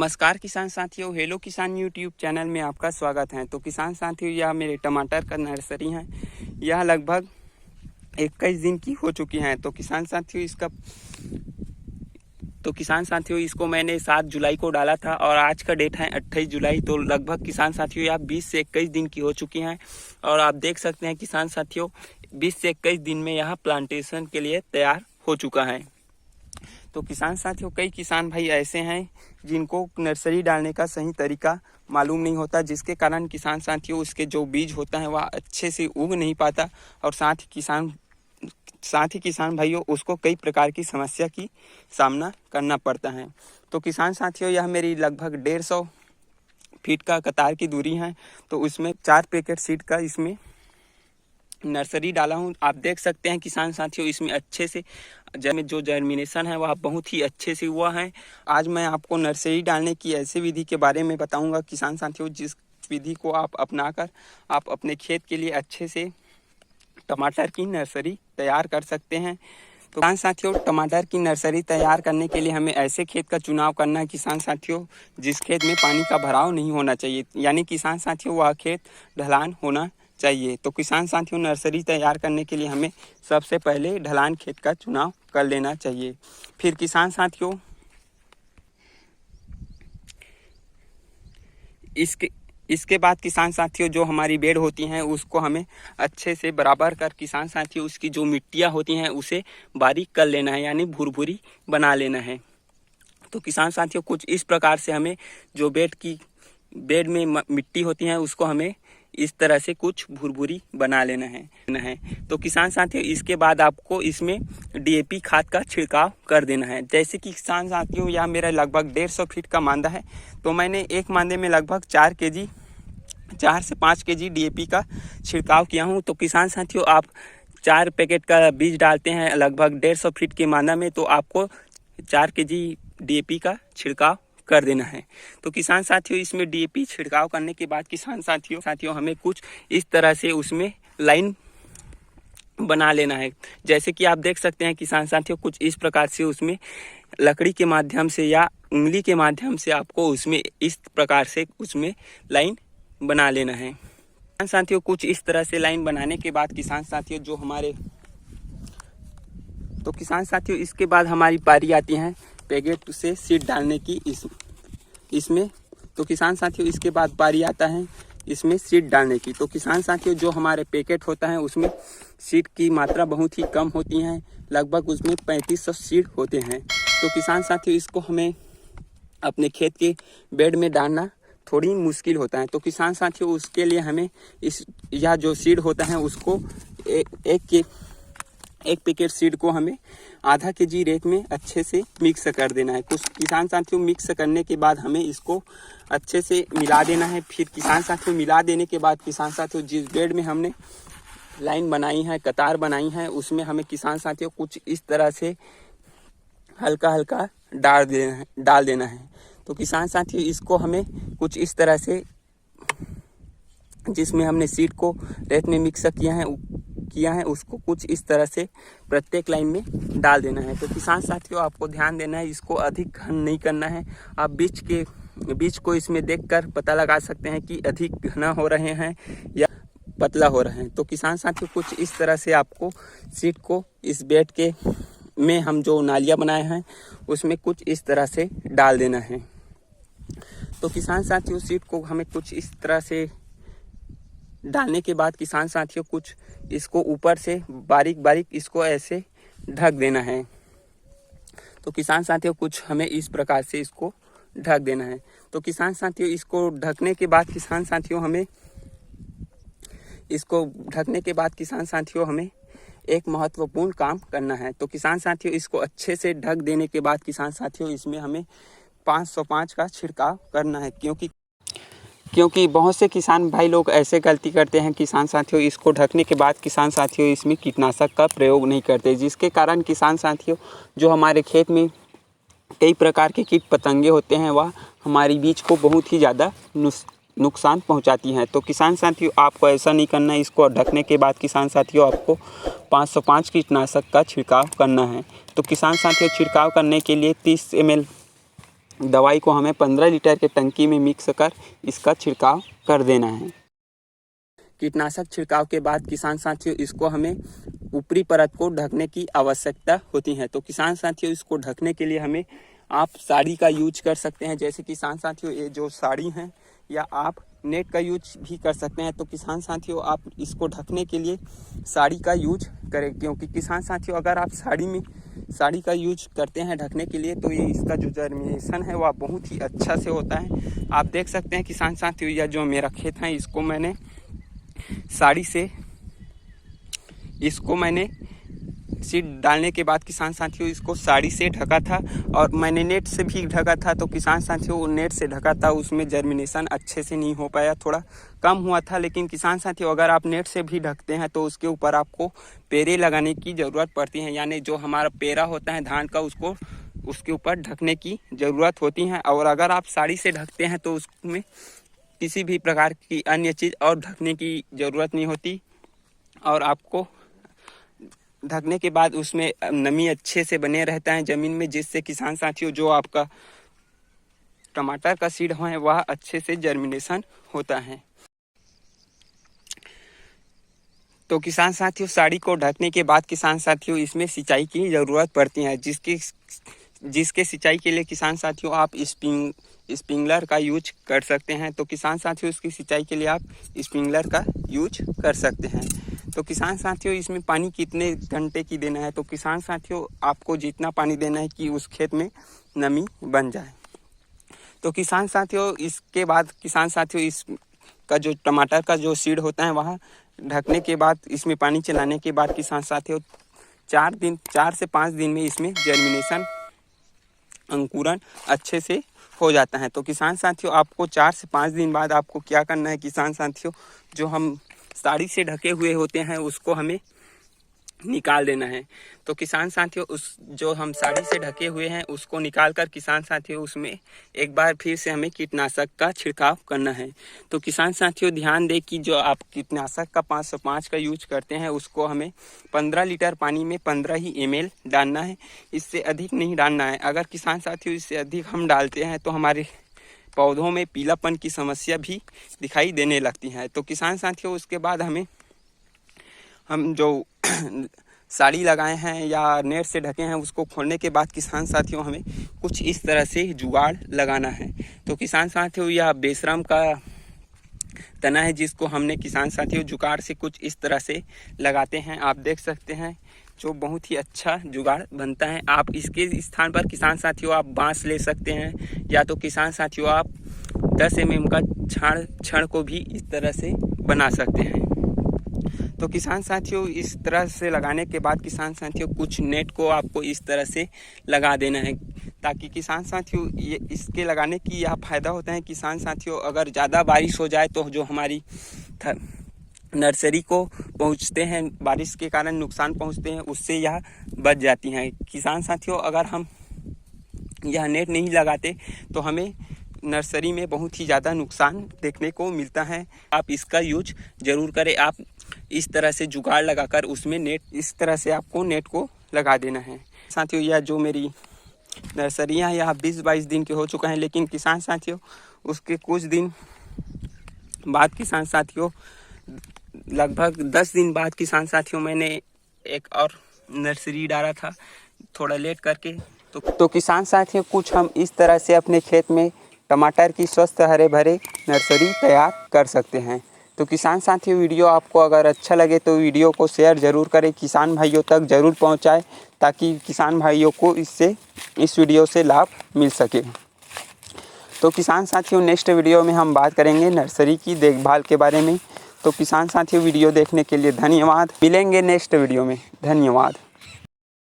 नमस्कार किसान साथियों, हेलो किसान यूट्यूब चैनल में आपका स्वागत है। तो किसान साथियों, यह मेरे टमाटर का नर्सरी है। यह लगभग 21 दिन की हो चुकी है। तो किसान साथियों इसको मैंने 7 जुलाई को डाला था और आज का डेट है 28 जुलाई। तो लगभग किसान साथियों यह 20 से 21 दिन की हो चुकी हैं और आप देख सकते हैं किसान साथियों 20 से 21 दिन में यह प्लांटेशन के लिए तैयार हो चुका है। तो किसान साथियों, कई किसान भाई ऐसे हैं जिनको नर्सरी डालने का सही तरीका मालूम नहीं होता, जिसके कारण किसान साथियों उसके जो बीज होता है वह अच्छे से उग नहीं पाता और साथ ही किसान भाइयों उसको कई प्रकार की समस्या की सामना करना पड़ता है। तो किसान साथियों, यह मेरी लगभग 150 फीट का कतार की दूरी है। तो उसमें 4 पैकेट सीड का इसमें नर्सरी डाला हूं। आप देख सकते हैं किसान साथियों इसमें अच्छे से जो जर्मिनेशन है वह बहुत ही अच्छे से हुआ है। आज मैं आपको नर्सरी डालने की ऐसी विधि के बारे में बताऊंगा किसान साथियों, जिस विधि को आप अपनाकर आप अपने खेत के लिए अच्छे से टमाटर की नर्सरी तैयार कर सकते हैं। तो किसान साथियों, टमाटर की नर्सरी तैयार करने के लिए हमें ऐसे खेत का चुनाव करना है किसान साथियों जिस खेत में पानी का भराव नहीं होना चाहिए, यानी किसान साथियों वह खेत ढलान होना चाहिए। तो किसान साथियों, नर्सरी तैयार करने के लिए हमें सबसे पहले ढलान खेत का चुनाव कर लेना चाहिए। फिर किसान साथियों इसके बाद किसान साथियों जो हमारी बेड होती हैं उसको हमें अच्छे से बराबर कर किसान साथियों उसकी जो मिट्टियाँ होती हैं उसे बारीक कर लेना है, यानी भुरभुरी बना लेना है। तो किसान साथियों कुछ इस प्रकार से हमें जो बेड में मिट्टी होती है उसको हमें इस तरह से कुछ भुरभुरी बना लेना है। तो किसान साथियों इसके बाद आपको इसमें डीएपी खाद का छिड़काव कर देना है। जैसे कि किसान साथियों यह मेरा लगभग 150 फीट का मांदा है, तो मैंने एक मांदे में लगभग 4 से 5 केजी डीएपी का छिड़काव किया हूँ। तो किसान साथियों आप 4 पैकेट का बीज डालते हैं लगभग 150 फीट के मांदा में, तो आपको 4 केजी डीएपी का छिड़काव कर देना है। तो किसान साथियों इसमें डीएपी छिड़काव करने के बाद किसान साथियों हमें कुछ इस तरह से उसमें लाइन बना लेना है। जैसे कि आप देख सकते हैं किसान साथियों कुछ इस प्रकार से उसमें लकड़ी के माध्यम से या उंगली के माध्यम से आपको उसमें इस प्रकार से उसमें लाइन बना लेना है। किसान साथियों कुछ इस तरह से लाइन बनाने के बाद किसान साथियों इसके बाद हमारी पारी आती है पैकेट से सीड डालने की इसमें। तो किसान साथियों इसके बाद पारी आता है इसमें सीड डालने की। तो किसान साथियों जो हमारे पैकेट होता है उसमें सीड की मात्रा बहुत ही कम होती है, लगभग उसमें 3500 सीड होते हैं। तो किसान साथियों इसको हमें अपने खेत के बेड में डालना थोड़ी मुश्किल होता है। तो किसान साथियों उसके लिए हमें यह जो सीड होता है उसको एक पैकेट सीड को हमें आधा केजी रेत में अच्छे से मिक्स कर देना है। कुछ किसान साथियों मिक्स करने के बाद हमें इसको अच्छे से मिला देना है। फिर किसान साथियों मिला देने के बाद किसान साथियों जिस बेड में हमने लाइन बनाई है, कतार बनाई है, उसमें हमें किसान साथियों कुछ इस तरह से हल्का हल्का डाल देना है। तो किसान साथियों इसको हमें कुछ इस तरह से जिसमें हमने सीड को रेत में मिक्स किया है उसको कुछ इस तरह से प्रत्येक लाइन में डाल देना है। तो किसान साथियों आपको ध्यान देना है, इसको अधिक घन नहीं करना है। आप बीज को इसमें देखकर पता लगा सकते हैं कि अधिक घना हो रहे हैं या पतला हो रहे हैं। तो किसान साथियों कुछ इस तरह से आपको सीड को इस बेड के में हम जो नालियाँ बनाए हैं उसमें कुछ इस तरह से डाल देना है। तो किसान साथियों सीड को हमें कुछ इस तरह से डालने के बाद किसान साथियों कुछ इसको ऊपर से बारीक इसको ऐसे ढक देना है। तो किसान साथियों कुछ हमें इस प्रकार से इसको ढक देना है। तो किसान साथियों इसको ढकने के बाद किसान साथियों हमें एक महत्वपूर्ण काम करना है। तो किसान साथियों इसको अच्छे से ढक देने के बाद किसान साथियों इसमें हमें 505 का छिड़काव करना है, क्योंकि बहुत से किसान भाई लोग ऐसे गलती करते हैं किसान साथियों इसको ढकने के बाद किसान साथियों इसमें कीटनाशक का प्रयोग नहीं करते, जिसके कारण किसान साथियों जो हमारे खेत में कई प्रकार के कीट पतंगे होते हैं वह हमारी बीज को बहुत ही ज़्यादा नुकसान पहुंचाती हैं। तो किसान साथियों आपको ऐसा नहीं करना है। इसको ढकने के बाद किसान साथियों आपको 505 कीटनाशक का छिड़काव करना है। तो किसान साथियों छिड़काव करने के लिए 30 ml दवाई को हमें 15 लीटर के टंकी में मिक्स कर इसका छिड़काव कर देना है। कीटनाशक छिड़काव के बाद किसान साथियों इसको हमें ऊपरी परत को ढकने की आवश्यकता होती है। तो किसान साथियों इसको ढकने के लिए हमें आप साड़ी का यूज कर सकते हैं। जैसे किसान साथियों ये जो साड़ी हैं, या आप नेट का यूज भी कर सकते हैं। तो किसान साथियों आप इसको ढकने के लिए साड़ी का यूज करें, क्योंकि किसान साथियों अगर आप साड़ी का यूज करते हैं ढकने के लिए तो ये इसका जो जर्मिनेशन है वह बहुत ही अच्छा से होता है। आप देख सकते हैं किसान साथियों यह जो मेरा खेत है इसको मैंने सीड डालने के बाद किसान साथियों इसको साड़ी से ढका था, और मैंने नेट से भी ढका था। तो किसान साथियों नेट से ढका था उसमें जर्मिनेशन अच्छे से नहीं हो पाया, थोड़ा कम हुआ था। लेकिन किसान साथियों अगर आप नेट से भी ढकते हैं तो उसके ऊपर आपको पेरे लगाने की ज़रूरत पड़ती है, यानी जो हमारा पेरा होता है धान का उसके ऊपर ढकने की ज़रूरत होती है। और अगर आप साड़ी से ढकते हैं तो उसमें किसी भी प्रकार की अन्य चीज़ और ढकने की ज़रूरत नहीं होती, और आपको ढकने के बाद उसमें नमी अच्छे से बने रहता है ज़मीन में, जिससे किसान साथियों जो आपका टमाटर का सीड है वह अच्छे से जर्मिनेशन होता है। तो किसान साथियों साड़ी को ढकने के बाद किसान साथियों इसमें सिंचाई की ज़रूरत पड़ती है, जिसके सिंचाई के लिए किसान साथियों आप स्प्रिंकलर का यूज कर सकते हैं। तो किसान साथियों इसकी सिंचाई के लिए आप स्प्रिंकलर का यूज कर सकते हैं। तो किसान साथियों इसमें पानी कितने घंटे की देना है, तो किसान साथियों आपको जितना पानी देना है कि उस खेत में नमी बन जाए। तो किसान साथियों इसके बाद किसान साथियों इसका जो टमाटर का जो सीड होता है वह ढकने के बाद इसमें पानी चलाने के बाद किसान साथियों 4 से 5 दिन में इसमें जर्मिनेशन अंकुरन अच्छे से हो जाता है। तो किसान साथियों आपको 4 से 5 दिन बाद आपको क्या करना है किसान साथियों, जो हम साड़ी से ढके हुए होते हैं उसको हमें निकाल देना है। तो किसान साथियों उस जो हम साड़ी से ढके हुए हैं उसको निकाल कर किसान साथियों उसमें एक बार फिर से हमें कीटनाशक का छिड़काव करना है। तो किसान साथियों ध्यान दें कि जो आप कीटनाशक का 505 का यूज करते हैं उसको हमें 15 लीटर पानी में 15 ही ml डालना है, इससे अधिक नहीं डालना है। अगर किसान साथियों इससे अधिक हम डालते हैं तो हमारे पौधों में पीलापन की समस्या भी दिखाई देने लगती है। तो किसान साथियों उसके बाद हम जो साड़ी लगाए हैं या नेट से ढके हैं उसको खोलने के बाद किसान साथियों हमें कुछ इस तरह से जुगाड़ लगाना है। तो किसान साथियों यह बेशरम का तना है जिसको हमने किसान साथियों जुगाड़ से कुछ इस तरह से लगाते हैं। आप देख सकते हैं जो बहुत ही अच्छा जुगाड़ बनता है। आप इसके स्थान पर किसान साथियों आप बांस ले सकते हैं, या तो किसान साथियों आप 10 mm का छड़ को भी इस तरह से बना सकते हैं। तो किसान साथियों इस तरह से लगाने के बाद किसान साथियों कुछ नेट को आपको इस तरह से लगा देना है, ताकि किसान साथियों ये इसके लगाने की यह फ़ायदा होता है किसान साथियों अगर ज़्यादा बारिश हो जाए तो जो हमारी नर्सरी को पहुंचते हैं बारिश के कारण नुकसान पहुंचते हैं उससे यह बच जाती हैं। किसान साथियों अगर हम यह नेट नहीं लगाते तो हमें नर्सरी में बहुत ही ज़्यादा नुकसान देखने को मिलता है। आप इसका यूज ज़रूर करें। आप इस तरह से जुगाड़ लगाकर उसमें नेट इस तरह से आपको नेट को लगा देना है। साथियों यह जो मेरी नर्सरियाँ यहाँ 20-22 दिन के हो चुका है, लेकिन किसान साथियों उसके कुछ दिन बाद किसान साथियों लगभग 10 दिन बाद किसान साथियों मैंने एक और नर्सरी डाला था थोड़ा लेट करके। तो किसान साथियों कुछ हम इस तरह से अपने खेत में टमाटर की स्वस्थ हरे भरे नर्सरी तैयार कर सकते हैं। तो किसान साथियों वीडियो आपको अगर अच्छा लगे तो वीडियो को शेयर ज़रूर करें, किसान भाइयों तक ज़रूर पहुंचाएं, ताकि किसान भाइयों को इस वीडियो से लाभ मिल सके। तो किसान साथियों नेक्स्ट वीडियो में हम बात करेंगे नर्सरी की देखभाल के बारे में। तो किसान साथियों वीडियो देखने के लिए धन्यवाद। मिलेंगे नेक्स्ट वीडियो में। धन्यवाद।